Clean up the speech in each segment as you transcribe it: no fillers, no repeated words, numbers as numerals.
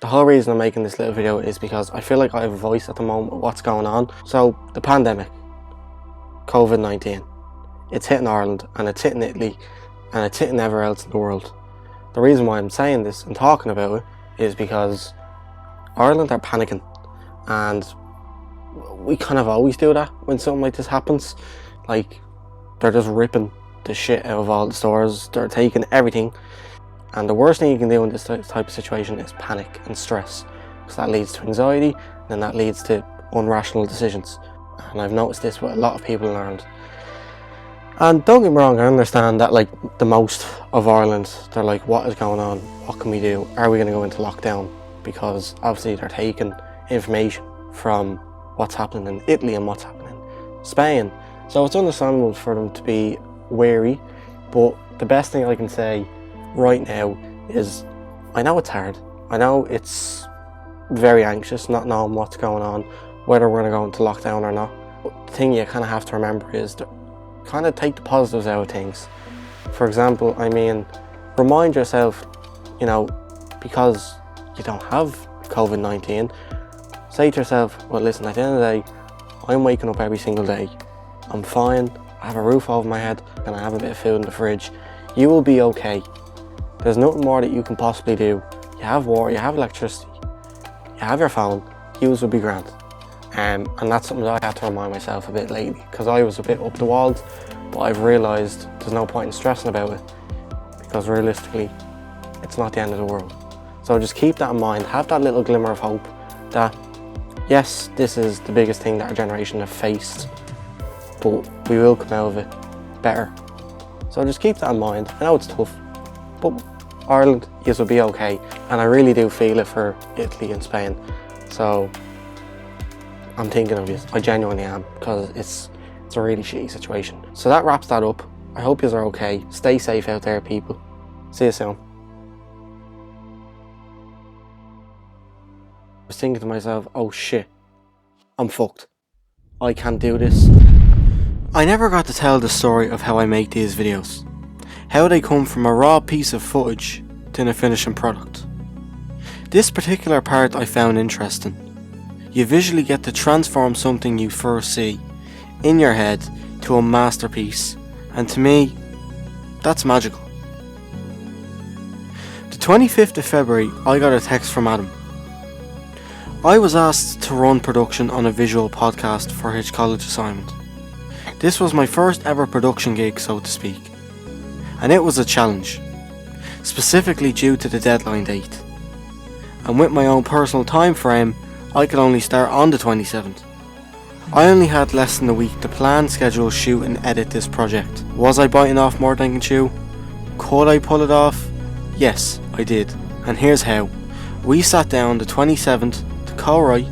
The whole reason I'm making this little video is because I feel like I have a voice at the moment of what's going on. So the pandemic, COVID-19, it's hitting Ireland and it's hitting Italy and it's hitting everywhere else in the world. The reason why I'm saying this and talking about it is because Ireland are panicking, and we kind of always do that when something like this happens. Like, they're just ripping the shit out of all the stores, they're taking everything, and the worst thing you can do in this type of situation is panic and stress, because that leads to anxiety, and then that leads to irrational decisions. And I've noticed this with a lot of people in Ireland. And don't get me wrong, I understand that, like, the most of Ireland, they're like, what is going on? What can we do? Are we going to go into lockdown? Because obviously they're taking information from what's happening in Italy and what's happening in Spain. So it's understandable for them to be wary, but the best thing I can say right now is, I know it's hard. I know it's very anxious not knowing what's going on, whether we're going to go into lockdown or not. But the thing you kind of have to remember is to kind of take the positives out of things. For example, I mean, remind yourself, you know, because you don't have COVID-19, say to yourself, well, listen, at the end of the day, I'm waking up every single day. I'm fine, I have a roof over my head, and I have a bit of food in the fridge. You will be okay. There's nothing more that you can possibly do. You have water, you have electricity, you have your phone, yours will be grand. And that's something that I had to remind myself a bit lately, because I was a bit up the walls, but I've realised there's no point in stressing about it, because realistically, it's not the end of the world. So just keep that in mind, have that little glimmer of hope that, yes, this is the biggest thing that our generation have faced, but we will come out of it better. So just keep that in mind. I know it's tough, but Ireland, yes, will be okay. And I really do feel it for Italy and Spain. So I'm thinking of you. I genuinely am, because it's a really shitty situation. So that wraps that up. I hope you are okay. Stay safe out there, people. See you soon. I was thinking to myself, oh shit, I'm fucked. I can't do this. I never got to tell the story of how I make these videos. How they come from a raw piece of footage to a finishing product. This particular part I found interesting. You visually get to transform something you first see in your head to a masterpiece, and to me, that's magical. The 25th of February, I got a text from Adam. I was asked to run production on a visual podcast for his college assignment. This was my first ever production gig, so to speak, and it was a challenge, specifically due to the deadline date. And with my own personal time frame, I could only start on the 27th. I only had less than a week to plan, schedule, shoot and edit this project. Was I biting off more than I can chew? Could I pull it off? Yes, I did, and here's how. We sat down the 27th to co-write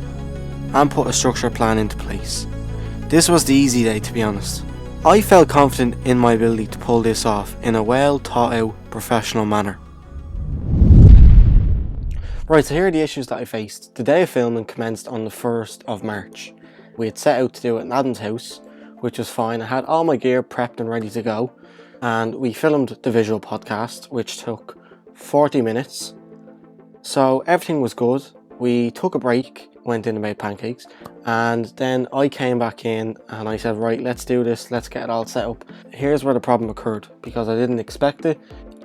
and put a structure plan into place. This was the easy day, to be honest. I felt confident in my ability to pull this off in a well thought out professional manner. Right, so here are the issues that I faced. The day of filming commenced on the 1st of March. We had set out to do it in Adam's house, which was fine. I had all my gear prepped and ready to go, and we filmed the visual podcast, which took 40 minutes. So everything was good. We took a break, went in and made pancakes, and then I came back in and I said, right, let's do this, let's get it all set up. Here's where the problem occurred, because I didn't expect it.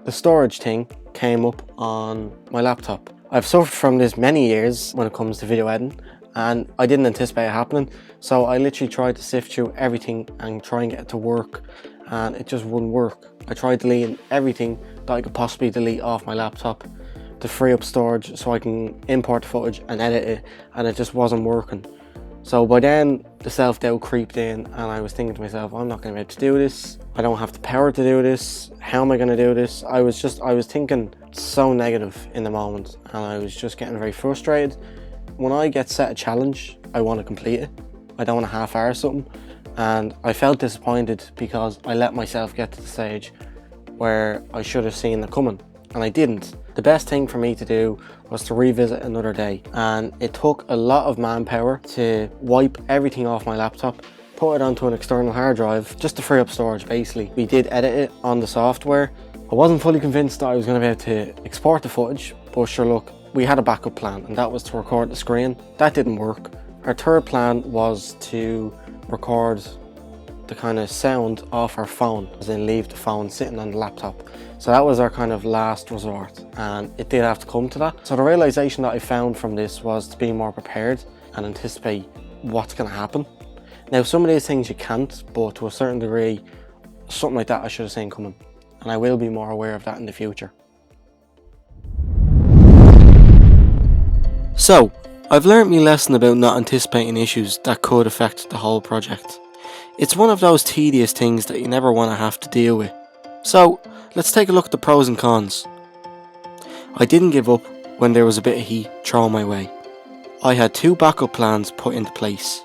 The storage thing came up on my laptop. I've suffered from this many years when it comes to video editing, and I didn't anticipate it happening, so I literally tried to sift through everything and try and get it to work, and it just wouldn't work. I tried deleting everything that I could possibly delete off my laptop to free up storage so I can import the footage and edit it, and it just wasn't working. So by then the self-doubt creeped in, and I was thinking to myself, I'm not going to be able to do this, I don't have the power to do this, how am I going to do this? I was thinking so negative in the moment, and I was just getting very frustrated. When I get set a challenge, I want to complete it. I don't want to half-hour something, and I felt disappointed because I let myself get to the stage where I should have seen it coming, and I didn't. The best thing for me to do was to revisit another day, and it took a lot of manpower to wipe everything off my laptop, put it onto an external hard drive just to free up storage. Basically, we did edit it on the software. I wasn't fully convinced that I was going to be able to export the footage, But sure, look, we had a backup plan, and that was to record the screen. That didn't work. Our third plan was to record the kind of sound off our phone, as in leave the phone sitting on the laptop. So that was our kind of last resort, and it did have to come to that. So the realization that I found from this was to be more prepared and anticipate what's going to happen. Now, some of these things you can't, but to a certain degree, something like that I should have seen coming, and I will be more aware of that in the future. So, I've learnt my lesson about not anticipating issues that could affect the whole project. It's one of those tedious things that you never want to have to deal with. So, let's take a look at the pros and cons. I didn't give up when there was a bit of heat thrown my way. I had 2 backup plans put into place.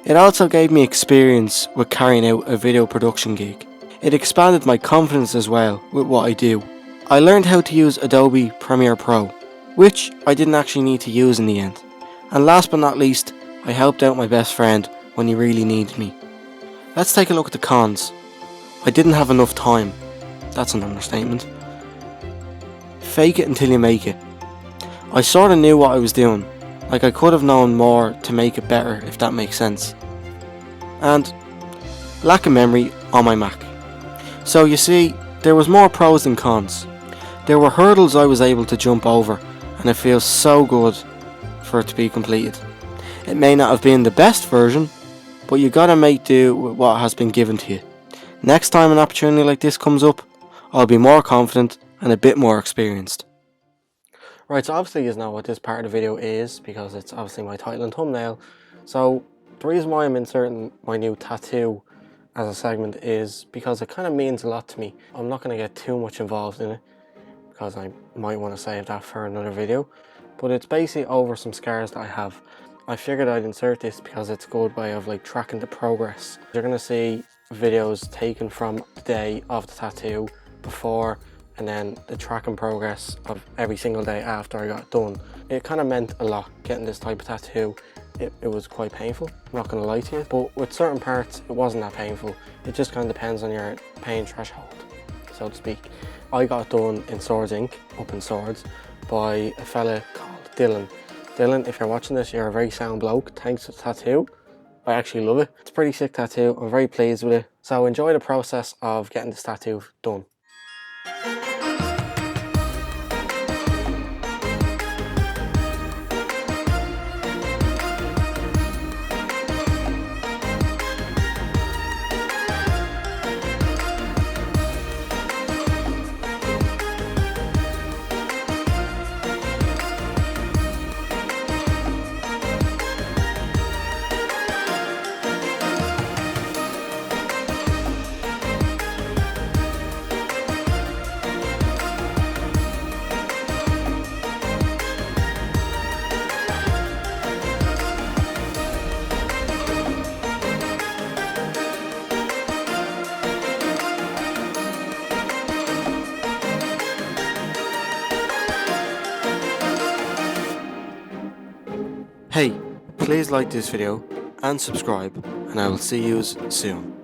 It also gave me experience with carrying out a video production gig. It expanded my confidence as well with what I do. I learned how to use Adobe Premiere Pro, which I didn't actually need to use in the end. And last but not least, I helped out my best friend when he really needed me. Let's take a look at the cons. I didn't have enough time. That's an understatement. Fake it until you make it. I sort of knew what I was doing. Like, I could have known more to make it better, if that makes sense. And lack of memory on my Mac. So you see, there was more pros than cons. There were hurdles I was able to jump over, and it feels so good for it to be completed. It may not have been the best version, but you gotta make do with what has been given to you. Next time an opportunity like this comes up, I'll be more confident and a bit more experienced. Right, so obviously you know what this part of the video is, because it's obviously my title and thumbnail. So the reason why I'm inserting my new tattoo as a segment is because it kind of means a lot to me. I'm not going to get too much involved in it, because I might want to save that for another video. But it's basically over some scars that I have. I figured I'd insert this because it's a good way of like tracking the progress. You're going to see videos taken from the day of the tattoo, before, and then the tracking progress of every single day after I got done. It kind of meant a lot getting this type of tattoo. It was quite painful, I'm not going to lie to you, but with certain parts it wasn't that painful. It just kind of depends on your pain threshold, so to speak. I got it done in Swords Inc, up in Swords, by a fella called Dylan. Dylan, if you're watching this, you're a very sound bloke. Thanks for the tattoo. I actually love it. It's a pretty sick tattoo. I'm very pleased with it. So enjoy the process of getting this tattoo done. Hey, please like this video and subscribe, and I will see you soon.